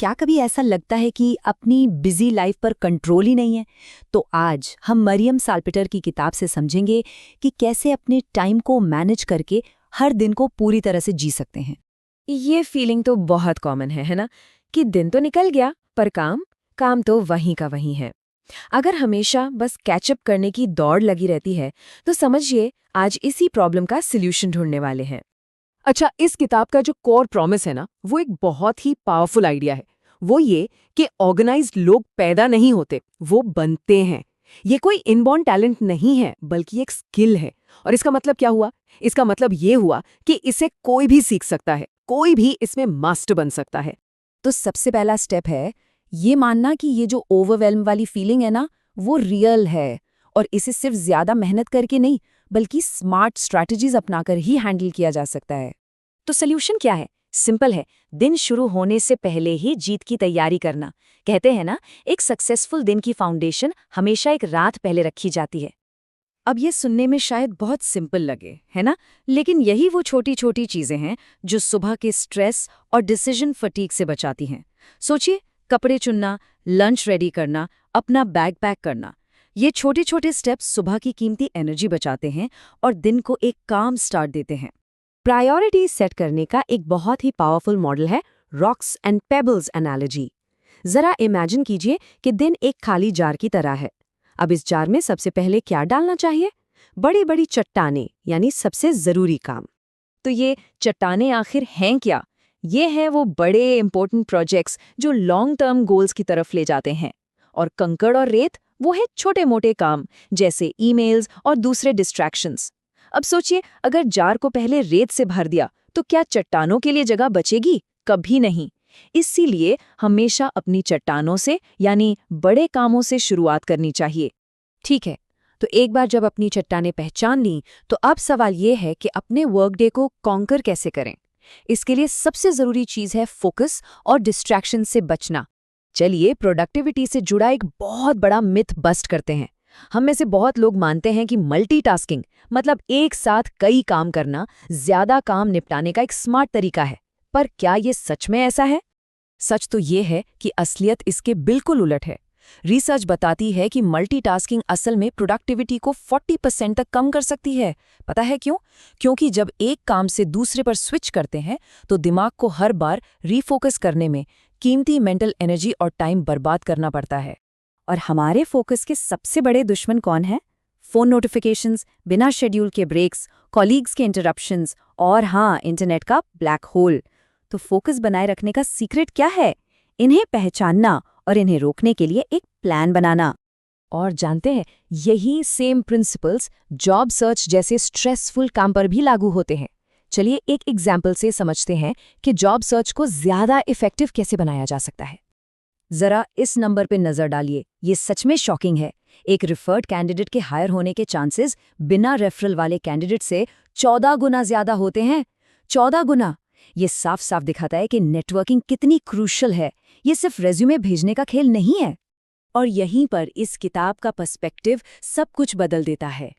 क्या कभी ऐसा लगता है कि अपनी बिजी लाइफ पर कंट्रोल ही नहीं है? तो आज हम मरियम सालपेटर की किताब से समझेंगे कि कैसे अपने टाइम को मैनेज करके हर दिन को पूरी तरह से जी सकते हैं। ये फीलिंग तो बहुत कॉमन है ना? कि दिन तो निकल गया पर काम तो वहीं का वहीं है। अगर हमेशा बस कैचअप करने की दौड़ लगी रहती है तो समझिए आज इसी प्रॉब्लम का सॉल्यूशन ढूंढने वाले हैं। अच्छा, इस किताब का जो कोर प्रॉमिस है ना, वो एक बहुत ही पावरफुल आइडिया है। वो ये कि ऑर्गेनाइज्ड लोग पैदा नहीं होते, वो बनते हैं। ये कोई इनबॉर्न टैलेंट नहीं है, बल्कि एक स्किल है। और इसका मतलब क्या हुआ? इसका मतलब ये हुआ कि इसे कोई भी सीख सकता है, कोई भी इसमें मास्टर बन सकता है। तो सबसे पहला स्टेप है ये मानना कि ये जो ओवरवेल्म वाली फीलिंग है ना, वो रियल है और इसे सिर्फ ज्यादा मेहनत करके नहीं बल्कि स्मार्ट स्ट्रैटेजीज अपनाकर ही हैंडल किया जा सकता है। तो सॉल्यूशन क्या है? सिंपल है, दिन शुरू होने से पहले ही जीत की तैयारी करना। कहते हैं ना, एक सक्सेसफुल दिन की फाउंडेशन हमेशा एक रात पहले रखी जाती है। अब ये सुनने में शायद बहुत सिंपल लगे, है ना? लेकिन यही वो छोटी छोटी चीजें हैं जो सुबह के स्ट्रेस और डिसीजन फटीग से बचाती हैं। सोचिए, कपड़े चुनना, लंच रेडी करना, अपना बैग पैक करना, ये छोटे छोटे स्टेप्स सुबह की कीमती एनर्जी बचाते हैं और दिन को एक काम स्टार्ट देते हैं। प्रायोरिटी सेट करने का एक बहुत ही पावरफुल मॉडल है रॉक्स एंड पेबल्स एनालॉजी। जरा इमेजिन कीजिए कि दिन एक खाली जार की तरह है। अब इस जार में सबसे पहले क्या डालना चाहिए? बड़ी बड़ी चट्टानें, यानी सबसे जरूरी काम। तो ये चट्टानें आखिर हैं क्या? ये हैं वो बड़े इंपॉर्टेंट प्रोजेक्ट्स जो लॉन्ग टर्म गोल्स की तरफ ले जाते हैं। और कंकड़ और रेत वो है छोटे मोटे काम जैसे ईमेल्स और दूसरे डिस्ट्रैक्शंस। अब सोचिए, अगर जार को पहले रेत से भर दिया तो क्या चट्टानों के लिए जगह बचेगी? कभी नहीं। इसीलिए हमेशा अपनी चट्टानों से यानी बड़े कामों से शुरुआत करनी चाहिए। ठीक है, तो एक बार जब अपनी चट्टानें पहचान ली तो अब सवाल ये है कि अपने वर्क डे को कॉन्कर कैसे करें। इसके लिए सबसे जरूरी चीज है फोकस और डिस्ट्रैक्शन से बचना। चलिए प्रोडक्टिविटी से जुड़ा एक बहुत बड़ा मिथ बस्ट करते हैं। हम में से बहुत लोग मानते हैं कि मल्टीटास्किंग मतलब एक साथ कई काम करना ज्यादा काम निपटाने का एक स्मार्ट तरीका है। पर क्या ये सच में ऐसा है? सच तो ये है कि असलियत इसके बिल्कुल उलट है। रिसर्च बताती है कि मल्टीटास्किंग असल में प्रोडक्टिविटी को 40% तक कम कर सकती है। पता है क्यों? क्योंकि जब एक काम से दूसरे पर स्विच करते हैं तो दिमाग को हर बार रीफोकस करने में कीमती मेंटल एनर्जी और टाइम बर्बाद करना पड़ता है। और हमारे फोकस के सबसे बड़े दुश्मन कौन है? फोन नोटिफिकेशंस, बिना शेड्यूल के ब्रेक्स, कॉलीग्स के इंटरप्शंस और हाँ, इंटरनेट का ब्लैक होल। तो फोकस बनाए रखने का सीक्रेट क्या है? इन्हें पहचानना और इन्हें रोकने के लिए एक प्लान बनाना। और जानते हैं, यही सेम प्रिंसिपल्स जॉब सर्च जैसे स्ट्रेसफुल काम पर भी लागू होते हैं। चलिए एक एग्जाम्पल से समझते हैं कि जॉब सर्च को ज्यादा इफेक्टिव कैसे बनाया जा सकता है। जरा इस नंबर पे नजर डालिए, ये सच में शॉकिंग है। एक रिफर्ड कैंडिडेट के हायर होने के चांसेस बिना रेफरल वाले कैंडिडेट से 14 गुना ज्यादा होते हैं। 14 गुना! ये साफ साफ दिखाता है कि नेटवर्किंग कितनी क्रूशल है। ये सिर्फ रेज्यूमे भेजने का खेल नहीं है। और यहीं पर इस किताब का पर्सपेक्टिव सब कुछ बदल देता है।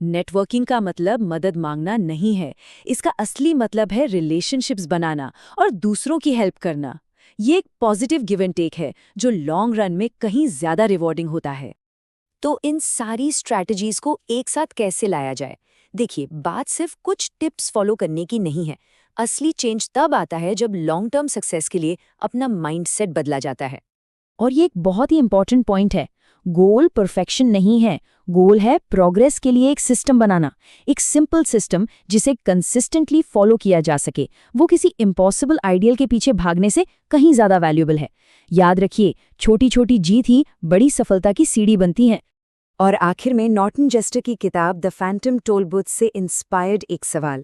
नेटवर्किंग का मतलब मदद मांगना नहीं है, इसका असली मतलब है रिलेशनशिप्स बनाना और दूसरों की हेल्प करना। ये एक पॉजिटिव गिव एंड टेक है जो लॉन्ग रन में कहीं ज्यादा रिवॉर्डिंग होता है। तो इन सारी स्ट्रैटेजीज को एक साथ कैसे लाया जाए? देखिए, बात सिर्फ कुछ टिप्स फॉलो करने की नहीं है। असली चेंज तब आता है जब लॉन्ग टर्म सक्सेस के लिए अपना माइंडसेट बदला जाता है। और ये एक बहुत ही इंपॉर्टेंट पॉइंट है। गोल परफेक्शन नहीं है, गोल है प्रोग्रेस के लिए एक सिस्टम बनाना। एक सिंपल सिस्टम जिसे कंसिस्टेंटली फॉलो किया जा सके। वो किसी इम्पॉसिबल आइडियल के पीछे भागने से कहीं ज्यादा वैल्यूएबल है। याद रखिए, छोटी छोटी जीत ही बड़ी सफलता की सीढ़ी बनती हैं। और आखिर में नॉर्टन जेस्टर की किताब द फैंटम टोलबूथ से इंस्पायर्ड एक सवाल।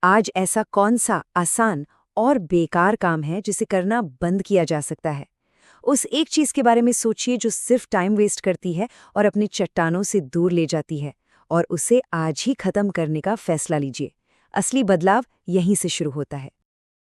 आज ऐसा कौन सा आसान और बेकार काम है जिसे करना बंद किया जा सकता है? उस एक चीज के बारे में सोचिए जो सिर्फ टाइम वेस्ट करती है और अपनी चट्टानों से दूर ले जाती है, और उसे आज ही खत्म करने का फैसला लीजिए। असली बदलाव यहीं से शुरू होता है।